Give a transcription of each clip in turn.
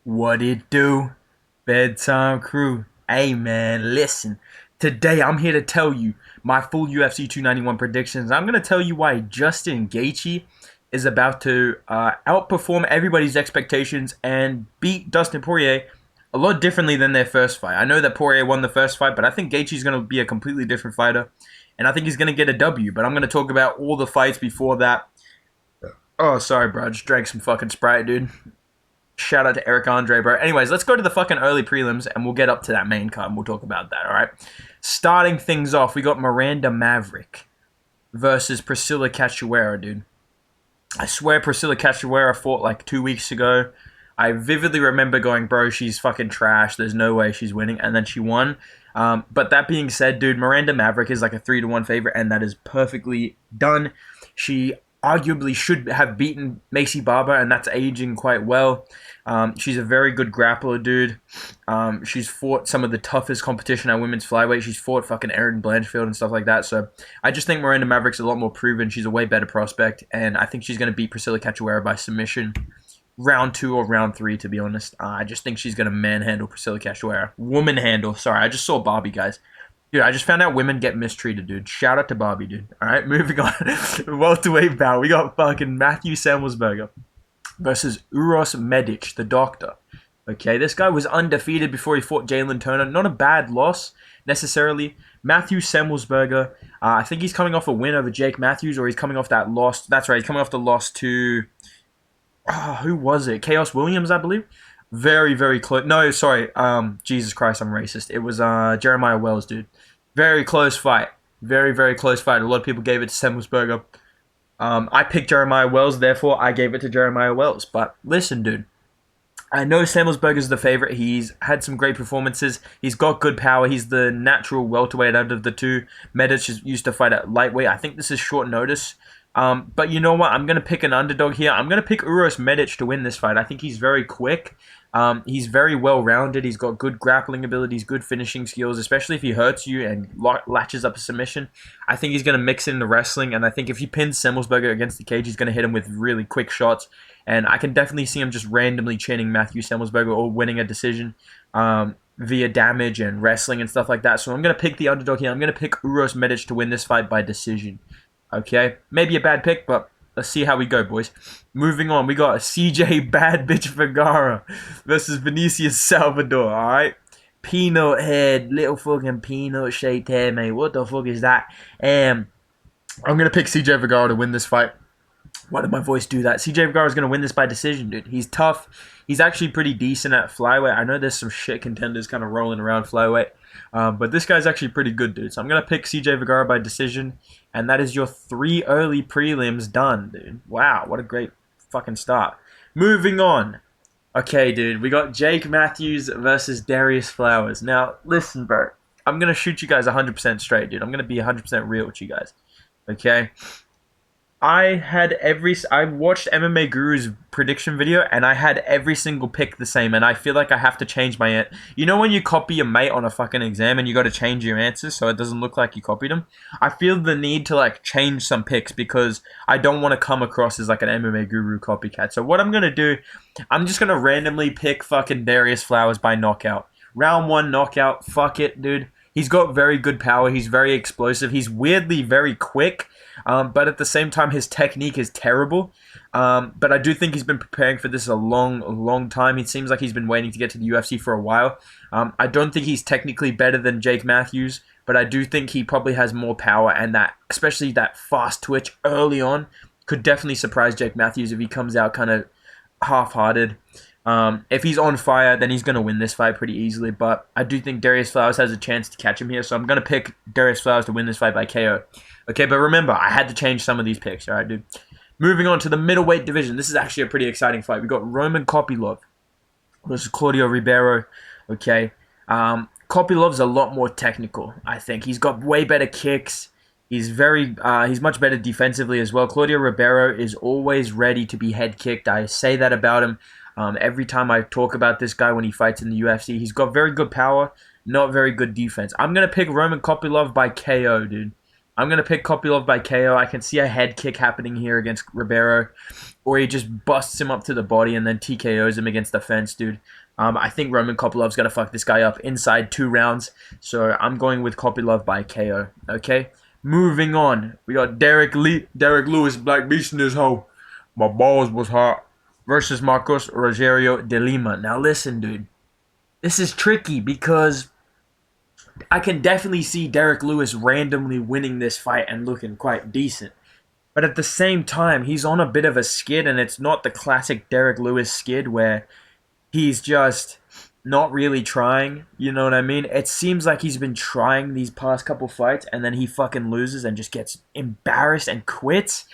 What it do? Bedtime crew. Hey man, listen. Today I'm here to tell you my full UFC 291 predictions. I'm going to tell you why Justin Gaethje is about to outperform everybody's expectations and beat Dustin Poirier a lot differently than their first fight. I know that Poirier won the first fight, but I think Gaethje is going to be a completely different fighter. And I think he's going to get a W, but I'm going to talk about all the fights before that. Oh, sorry, bro. I just drank some fucking Sprite, dude. Shout out to Eric Andre, bro. Anyways, let's go to the fucking early prelims and we'll get up to that main card and we'll talk about that, alright? Starting things off, we got Miranda Maverick versus Priscilla Cachoeira, dude. I swear Priscilla Cachoeira fought like 2 weeks ago. I vividly remember going, bro, she's fucking trash. There's no way she's winning. And then she won. But that being said, dude, Miranda Maverick is like a 3-1 favorite, and that is perfectly done. She arguably should have beaten Macy Barber, and that's aging quite well. She's a very good grappler, dude. She's fought some of the toughest competition at women's flyweight. She's fought fucking Erin Blanchfield and stuff like that. So I just think Miranda Maverick's a lot more proven. She's a way better prospect, and I think she's going to beat Priscilla Cachoeira by submission. Round 2 or round 3, to be honest. I just think she's going to manhandle Priscilla Cachoeira. Woman handle. Sorry, I just saw Barbie, guys. Dude, I just found out women get mistreated, dude. Shout out to Barbie, dude. All right, moving on. Welterweight bout. We got fucking Matthew Semelsberger versus Uros Medic, the doctor. Okay, this guy was undefeated before he fought Jalen Turner. Not a bad loss, necessarily. Matthew Semelsberger, I think he's coming off a win over Jake Matthews, or he's coming off that loss. That's right, he's coming off the loss to... who was it? Chaos Williams, I believe. Very, very close. No, sorry. Jesus Christ, I'm racist. It was Jeremiah Wells, dude. Very close fight. Very, very close fight. A lot of people gave it to Semelsberger. I picked Jeremiah Wells, therefore I gave it to Jeremiah Wells. But listen, dude. I know Semelsberger's the favorite. He's had some great performances. He's got good power. He's the natural welterweight out of the two. Medic used to fight at lightweight. I think this is short notice. But you know what? I'm going to pick an underdog here. I'm going to pick Uros Medic to win this fight. I think he's very quick. He's very well-rounded. He's got good grappling abilities, good finishing skills, especially if he hurts you and latches up a submission. I think he's going to mix in the wrestling, and I think if he pins Semelsberger against the cage, he's going to hit him with really quick shots. And I can definitely see him just randomly chinning Matthew Semelsberger or winning a decision via damage and wrestling and stuff like that. So I'm going to pick the underdog here. I'm going to pick Uros Medic to win this fight by decision. Okay, maybe a bad pick, but let's see how we go, boys. Moving on, we got CJ Bad Bitch Vergara versus Vinicius Salvador, alright? Peanut head, little fucking peanut shaped head, mate. What the fuck is that? I'm going to pick CJ Vergara to win this fight. Why did my voice do that? CJ Vergara is going to win this by decision, dude. He's tough. He's actually pretty decent at flyweight. I know there's some shit contenders kind of rolling around flyweight. But this guy's actually pretty good, dude. So I'm going to pick CJ Vergara by decision. And that is your 3 early prelims done, dude. Wow, what a great fucking start. Moving on. Okay, dude. We got Jake Matthews versus Darius Flowers. Now, listen, bro. I'm going to shoot you guys 100% straight, dude. I'm going to be 100% real with you guys. Okay? I watched MMA Guru's prediction video and I had every single pick the same, and I feel like I have to change my you know when you copy your mate on a fucking exam and you got to change your answers so it doesn't look like you copied them? I feel the need to like change some picks because I don't want to come across as like an MMA Guru copycat. So what I'm going to do, I'm just going to randomly pick fucking Darius Flowers by knockout. Round 1 knockout. Fuck it, dude. He's got very good power. He's very explosive. He's weirdly very quick. But at the same time, his technique is terrible. But I do think he's been preparing for this a long time. It seems like he's been waiting to get to the UFC for a while. I don't think he's technically better than Jake Matthews, but I do think he probably has more power, and that, especially that fast twitch early on, could definitely surprise Jake Matthews if he comes out kind of half-hearted. If he's on fire, then he's going to win this fight pretty easily, but I do think Darius Flowers has a chance to catch him here, so I'm going to pick Darius Flowers to win this fight by KO. Okay, but remember, I had to change some of these picks, alright, dude? Moving on to the middleweight division. This is actually a pretty exciting fight. We got Roman Kopylov versus Claudio Ribeiro, okay? Kopylov's a lot more technical, I think. He's got way better kicks. He's much better defensively as well. Claudio Ribeiro is always ready to be head kicked. I say that about him. Every time I talk about this guy when he fights in the UFC, he's got very good power, not very good defense. I'm going to pick Roman Kopylov by KO, dude. I'm going to pick Kopylov by KO. I can see a head kick happening here against Ribeiro, or he just busts him up to the body and then TKOs him against the fence, dude. I think Roman Kopylov's going to fuck this guy up inside 2 rounds, so I'm going with Kopylov by KO, okay? Moving on, we got Derek Lewis, Black Beast in this hole. My balls was hot. Versus Marcos Rogerio de Lima. Now listen, dude. This is tricky because I can definitely see Derek Lewis randomly winning this fight and looking quite decent. But at the same time, he's on a bit of a skid, and it's not the classic Derek Lewis skid where he's just not really trying. You know what I mean? It seems like he's been trying these past couple fights, and then he fucking loses and just gets embarrassed and quits.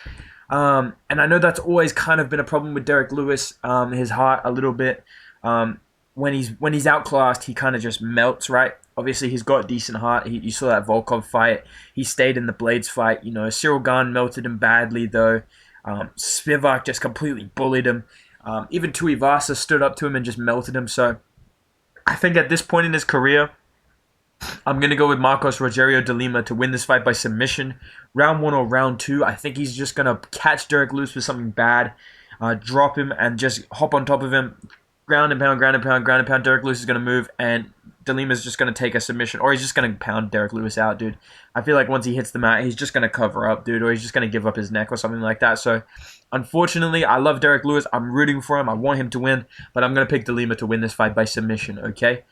And I know that's always kind of been a problem with Derek Lewis. His heart a little bit. When he's outclassed, he kind of just melts, right? Obviously, he's got a decent heart. You saw that Volkov fight. He stayed in the Blades fight. You know, Cyril Gane melted him badly, though. Spivak just completely bullied him. Even Tuivasa stood up to him and just melted him. So I think at this point in his career, I'm going to go with Marcos Rogerio de Lima to win this fight by submission. Round 1 or round 2, I think he's just going to catch Derek Lewis with something bad, drop him, and just hop on top of him. Ground and pound, ground and pound, ground and pound. Derek Lewis is going to move, and de Lima's just going to take a submission, or he's just going to pound Derek Lewis out, dude. I feel like once he hits the mat, he's just going to cover up, dude, or he's just going to give up his neck or something like that. So, unfortunately, I love Derek Lewis. I'm rooting for him. I want him to win, but I'm going to pick de Lima to win this fight by submission, okay?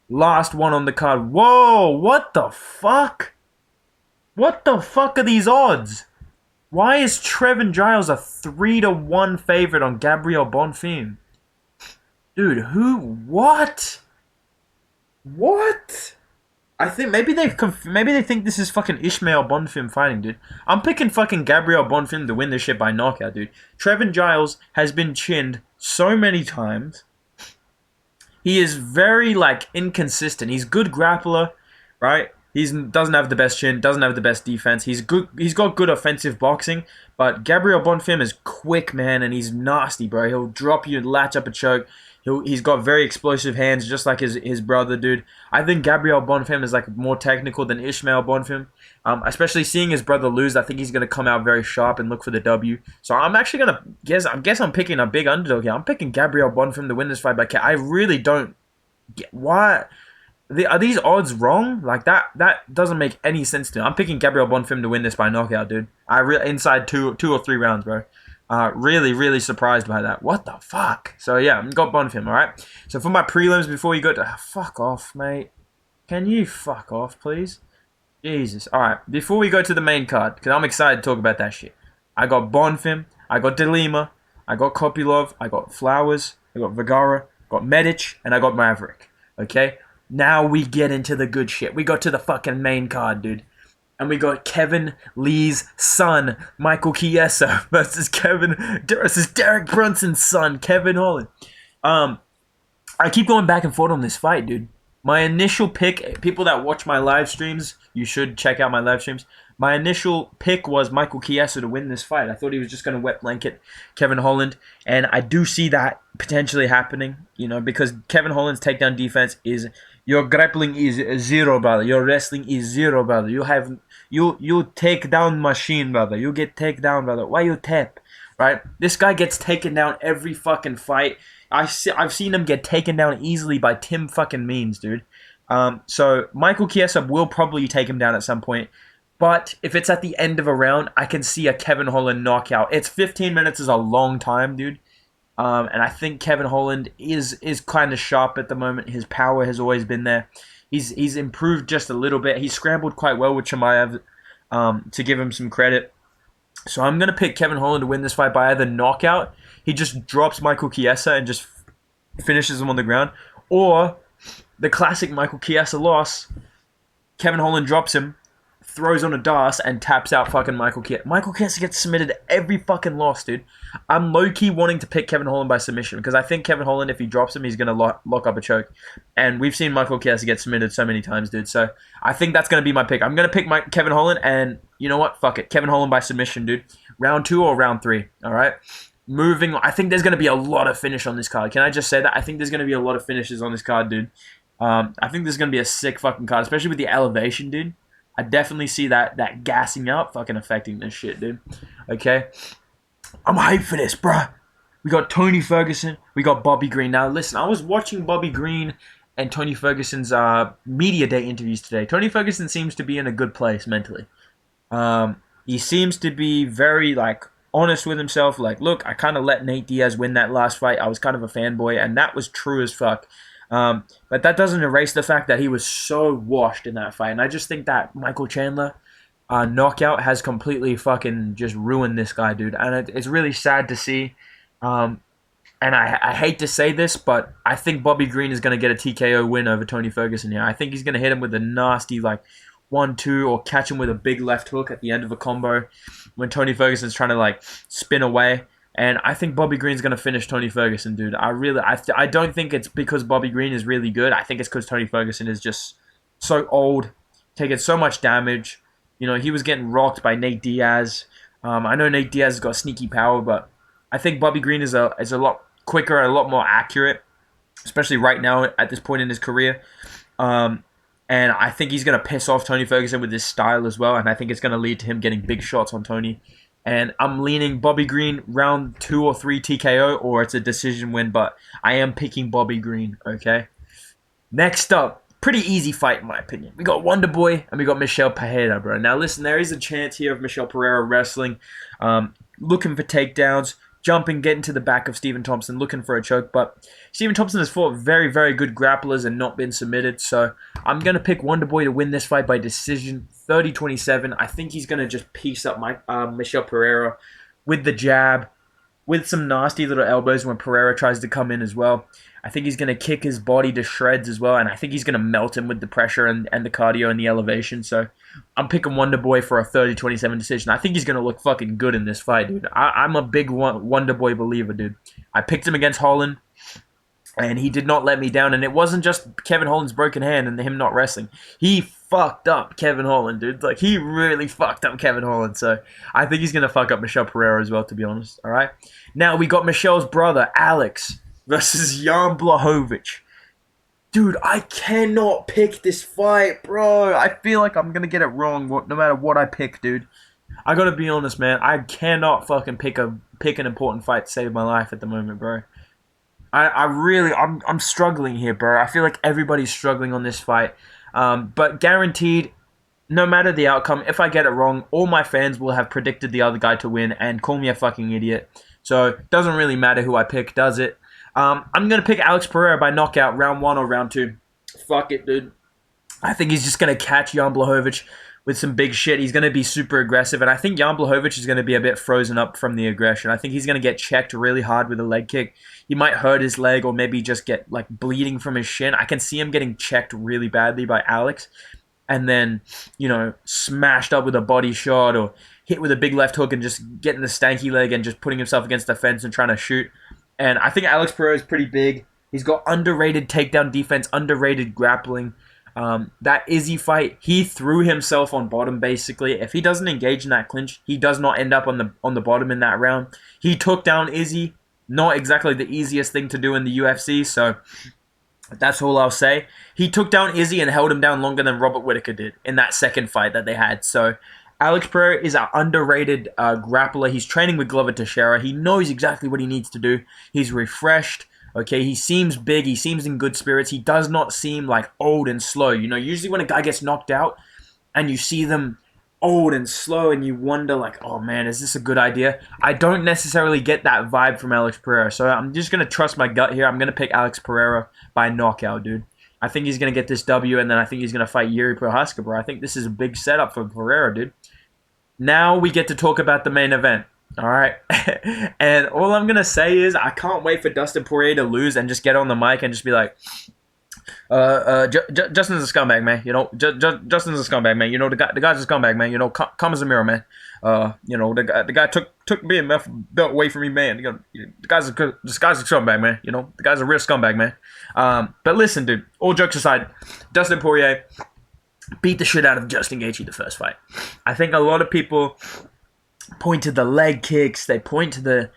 Last one on the card. Whoa, what the fuck? What the fuck are these odds? Why is Trevin Giles a 3-1 favorite on Gabriel Bonfim? Dude, who? What? What? I think maybe they think this is fucking Ishmael Bonfim fighting, dude. I'm picking fucking Gabriel Bonfim to win this shit by knockout, dude. Trevin Giles has been chinned so many times. He is very, like, inconsistent. He's good grappler, right? He doesn't have the best chin, doesn't have the best defense. He's got good offensive boxing, but Gabriel Bonfim is quick, man, and he's nasty, bro. He'll drop you and latch up a choke. He's got very explosive hands, just like his brother, dude. I think Gabriel Bonfim is like more technical than Ishmael Bonfim. Especially seeing his brother lose, I think he's gonna come out very sharp and look for the W. So I'm actually gonna guess. I'm picking a big underdog here. I'm picking Gabriel Bonfim to win this fight by KO. I really don't get why. Are these odds wrong? Like that doesn't make any sense to me. I'm picking Gabriel Bonfim to win this by knockout, dude. Inside two or three rounds, bro. Really surprised by that. What the fuck? So yeah, got Bonfim, alright? So for my prelims, before you go to... fuck off, mate. Can you fuck off, please? Jesus. Alright, before we go to the main card, because I'm excited to talk about that shit. I got Bonfim, I got de Lima, I got Kopylov, I got Flowers, I got Vergara, got Medic, and I got Maverick. Okay? Now we get into the good shit. We got to the fucking main card, dude. And we got Kevin Lee's son, Michael Chiesa, versus Derek Brunson's son, Kevin Holland. I keep going back and forth on this fight, dude. My initial pick, people that watch my live streams, you should check out my live streams. My initial pick was Michael Chiesa to win this fight. I thought he was just going to wet blanket Kevin Holland. And I do see that potentially happening, you know, because Kevin Holland's takedown defense is... Your grappling is zero, brother. Your wrestling is zero, brother. You take down machine, brother. You get take down, brother. Why you tap? Right? This guy gets taken down every fucking fight. I've seen him get taken down easily by Tim fucking Means, dude. So Michael Chiesa will probably take him down at some point. But if it's at the end of a round, I can see a Kevin Holland knockout. It's 15 minutes is a long time, dude. And I think Kevin Holland is kind of sharp at the moment. His power has always been there. He's improved just a little bit. He scrambled quite well with Chimaev, to give him some credit. So I'm going to pick Kevin Holland to win this fight by either knockout. He just drops Michael Chiesa and just finishes him on the ground. Or the classic Michael Chiesa loss. Kevin Holland drops him, throws on a DAS, and taps out fucking Michael Chiesa. Michael Chiesa gets submitted every fucking loss, dude. I'm low-key wanting to pick Kevin Holland by submission because I think Kevin Holland, if he drops him, he's going to lock up a choke. And we've seen Michael Chiesa get submitted so many times, dude. So I think that's going to be my pick. I'm going to pick Kevin Holland, and you know what? Fuck it. Kevin Holland by submission, dude. Round 2 or round 3, all right? Moving on. I think there's going to be a lot of finish on this card. Can I just say that? I think there's going to be a lot of finishes on this card, dude. I think there's going to be a sick fucking card, especially with the elevation, dude. I definitely see that gassing out fucking affecting this shit, dude. Okay, I'm hyped for this, bruh. We got Tony Ferguson. We got Bobby Green. Now, listen, I was watching Bobby Green and Tony Ferguson's media day interviews today. Tony Ferguson seems to be in a good place mentally. He seems to be very like honest with himself. Like, look, I kind of let Nate Diaz win that last fight. I was kind of a fanboy, and that was true as fuck. But that doesn't erase the fact that he was so washed in that fight. And I just think that Michael Chandler knockout has completely fucking just ruined this guy, dude. And it's really sad to see. And I hate to say this, but I think Bobby Green is going to get a TKO win over Tony Ferguson here. I think he's going to hit him with a nasty, like, 1-2 or catch him with a big left hook at the end of a combo when Tony Ferguson's trying to, like, spin away. And I think Bobby Green's going to finish Tony Ferguson, dude. I don't think it's because Bobby Green is really good. I think it's because Tony Ferguson is just so old, taking so much damage. You know, he was getting rocked by Nate Diaz. I know Nate Diaz has got sneaky power, but I think Bobby Green is a lot quicker and a lot more accurate, especially right now at this point in his career. And I think he's going to piss off Tony Ferguson with his style as well, and I think it's going to lead to him getting big shots on Tony. And I'm leaning Bobby Green round 2 or 3 TKO, or it's a decision win, but I am picking Bobby Green, okay? Next up, pretty easy fight in my opinion. We got Wonder Boy and we got Michel Pereira, bro. Now listen, there is a chance here of Michel Pereira wrestling, looking for takedowns, jumping, getting to the back of Stephen Thompson, looking for a choke. But Stephen Thompson has fought very, very good grapplers and not been submitted. So I'm going to pick Wonder Boy to win this fight by decision, 30-27. I think he's going to just piece up Michel Pereira with the jab, with some nasty little elbows when Pereira tries to come in as well. I think he's going to kick his body to shreds as well, and I think he's going to melt him with the pressure and the cardio and the elevation. So I'm picking Wonder Boy for a 30-27 decision. I think he's going to look fucking good in this fight, dude. I'm a big Wonder Boy believer, dude. I picked him against Holland, and he did not let me down. And it wasn't just Kevin Holland's broken hand and him not wrestling. He fucked up Kevin Holland, dude. Like, he really fucked up Kevin Holland. So I think he's going to fuck up Michel Pereira as well, to be honest. All right? Now we got Michel's brother, Alex, versus Jan Blachowicz. Dude, I cannot pick this fight, bro. I feel like I'm going to get it wrong no matter what I pick, dude. I got to be honest, man. I cannot fucking pick an important fight to save my life at the moment, bro. I'm struggling here, bro. I feel like everybody's struggling on this fight. But guaranteed, no matter the outcome, if I get it wrong, all my fans will have predicted the other guy to win and call me a fucking idiot. So it doesn't really matter who I pick, does it? I'm going to pick Alex Pereira by knockout, round 1 or round 2. Fuck it, dude. I think he's just going to catch Jan Blachowicz with some big shit. He's going to be super aggressive, and I think Jan Blachowicz is going to be a bit frozen up from the aggression. I think he's going to get checked really hard with a leg kick. He might hurt his leg or maybe just get like bleeding from his shin. I can see him getting checked really badly by Alex and then, you know, smashed up with a body shot or hit with a big left hook and just getting the stanky leg and just putting himself against the fence and trying to shoot. And I think Alex Pereira is pretty big. He's got underrated takedown defense, underrated grappling. That Izzy fight, he threw himself on bottom basically. If he doesn't engage in that clinch, he does not end up on the bottom in that round. He took down Izzy, not exactly the easiest thing to do in the UFC, so that's all I'll say. He took down Izzy and held him down longer than Robert Whittaker did in that second fight that they had. So Alex Pereira is an underrated grappler. He's training with Glover Teixeira. He knows exactly what he needs to do. He's refreshed. Okay, he seems big. He seems in good spirits. He does not seem like old and slow. You know, usually when a guy gets knocked out and you see them old and slow and you wonder like, oh man, is this a good idea? I don't necessarily get that vibe from Alex Pereira. So I'm just going to trust my gut here. I'm going to pick Alex Pereira by knockout, dude. I think he's going to get this W, and then I think he's going to fight Yuri Prohaska, bro. I think this is a big setup for Pereira, dude. Now we get to talk about the main event. All right. And all I'm going to say is I can't wait for Dustin Poirier to lose and just get on the mic and just be like, Justin's a scumbag, man. You know, Justin's a scumbag, man. You know, the guy's a scumbag, man. You know, calm as a mirror, man. You know, the guy took BMF belt away from me, man. You know, the guy's a scumbag, man. You know, the guy's a real scumbag, man. But listen, dude, all jokes aside, Dustin Poirier beat the shit out of Justin Gaethje the first fight. I think a lot of people point to the leg kicks. They point to the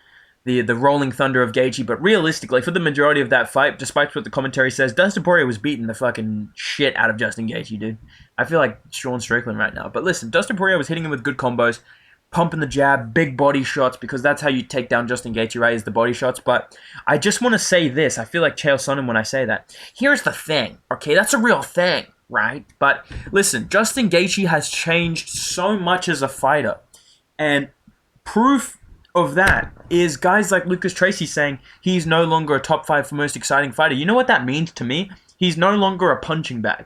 the rolling thunder of Gaethje. But realistically, for the majority of that fight, despite what the commentary says, Dustin Poirier was beating the fucking shit out of Justin Gaethje, dude. I feel like Sean Strickland right now. But listen, Dustin Poirier was hitting him with good combos, pumping the jab, big body shots, because that's how you take down Justin Gaethje, right, is the body shots. But I just want to say this. I feel like Chael Sonnen when I say that. Here's the thing, okay? That's a real thing, right? But listen, Justin Gaethje has changed so much as a fighter. And proof of that is guys like Lucas Tracy saying he's no longer a top 5 most exciting fighter. You know what that means to me? He's no longer a punching bag.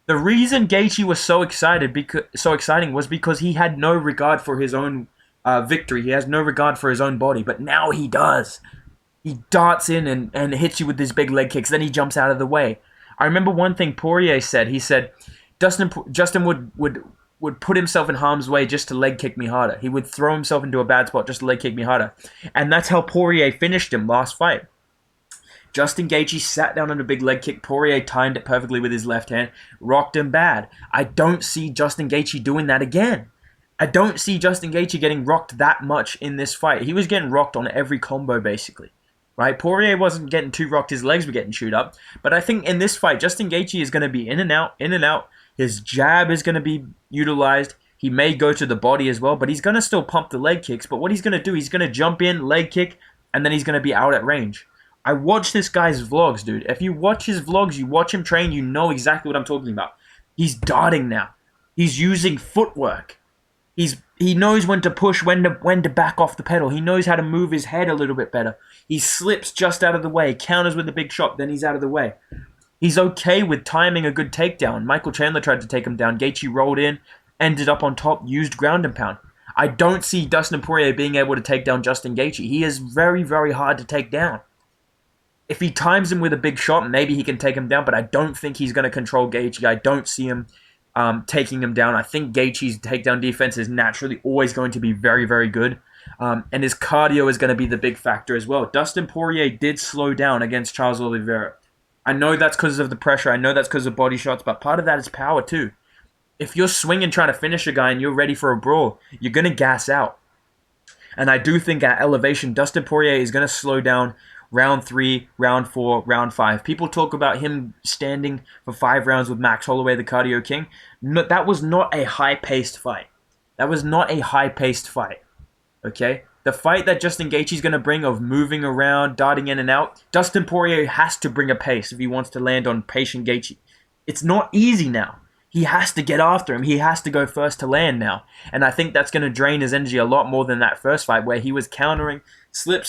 The reason Gaethje was so exciting was because he had no regard for his own victory. He has no regard for his own body, but now he does. He darts in and hits you with his big leg kicks, then he jumps out of the way. I remember one thing Poirier said. He said, Justin would put himself in harm's way just to leg kick me harder. He would throw himself into a bad spot just to leg kick me harder. And that's how Poirier finished him last fight. Justin Gaethje sat down on a big leg kick. Poirier timed it perfectly with his left hand, rocked him bad. I don't see Justin Gaethje doing that again. I don't see Justin Gaethje getting rocked that much in this fight. He was getting rocked on every combo, basically. Right? Poirier wasn't getting too rocked. His legs were getting chewed up. But I think in this fight, Justin Gaethje is going to be in and out, in and out. His jab is going to be utilized. He may go to the body as well, but he's going to still pump the leg kicks. But what he's going to do, he's going to jump in, leg kick, and then he's going to be out at range. I watch this guy's vlogs, dude. If you watch his vlogs, you watch him train, you know exactly what I'm talking about. He's darting now. He's using footwork. He knows when to push, when to back off the pedal. He knows how to move his head a little bit better. He slips just out of the way, counters with a big shot, then he's out of the way. He's okay with timing a good takedown. Michael Chandler tried to take him down. Gaethje rolled in, ended up on top, used ground and pound. I don't see Dustin Poirier being able to take down Justin Gaethje. He is very, very hard to take down. If he times him with a big shot, maybe he can take him down, but I don't think he's going to control Gaethje. I don't see him taking him down. I think Gaethje's takedown defense is naturally always going to be very, very good. And his cardio is going to be the big factor as well. Dustin Poirier did slow down against Charles Oliveira. I know that's because of the pressure. I know that's because of body shots, but part of that is power too. If you're swinging trying to finish a guy and you're ready for a brawl, you're going to gas out. And I do think at elevation, Dustin Poirier is going to slow down round 3, round 4, round 5. People talk about him standing for 5 rounds with Max Holloway, the cardio king. No, that was not a high-paced fight. That was not a high-paced fight. Okay? The fight that Justin Gaethje is going to bring of moving around, darting in and out, Dustin Poirier has to bring a pace if he wants to land on patient Gaethje. It's not easy now. He has to get after him. He has to go first to land now. And I think that's going to drain his energy a lot more than that first fight where he was countering, slip,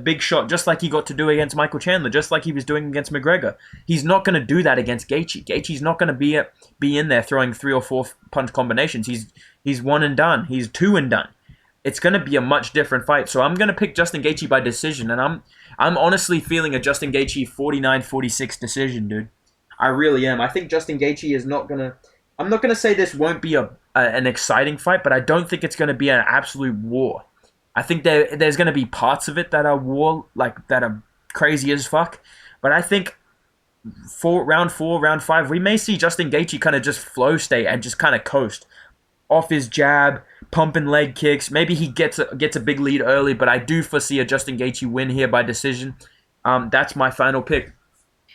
big shot, just like he got to do against Michael Chandler, just like he was doing against McGregor. He's not going to do that against Gaethje. Gaethje's not going to be in there throwing 3 or 4 punch combinations. He's one and done. He's 2 and done. It's going to be a much different fight. So I'm going to pick Justin Gaethje by decision. And I'm honestly feeling a Justin Gaethje 49-46 decision, dude. I really am. I think Justin Gaethje is not going to... I'm not going to say this won't be an exciting fight, but I don't think it's going to be an absolute war. I think there's going to be parts of it that are war, like that are crazy as fuck. But I think round 4, round 5, we may see Justin Gaethje kind of just flow state and just kind of coast off his jab, pumping leg kicks. Maybe he gets a big lead early, but I do foresee a Justin Gaethje win here by decision. That's my final pick.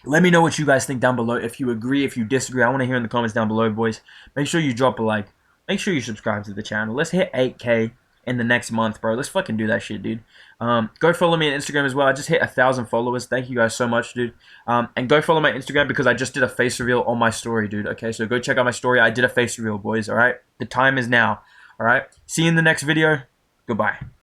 Let me know what you guys think down below. If you agree, if you disagree, I want to hear in the comments down below, boys. Make sure you drop a like. Make sure you subscribe to the channel. Let's hit 8K in the next month, bro. Let's fucking do that shit, dude. Go follow me on Instagram as well. I just hit 1,000 followers. Thank you guys so much, dude. And go follow my Instagram because I just did a face reveal on my story, dude. Okay, so go check out my story. I did a face reveal, boys, all right? The time is now, all right? See you in the next video. Goodbye.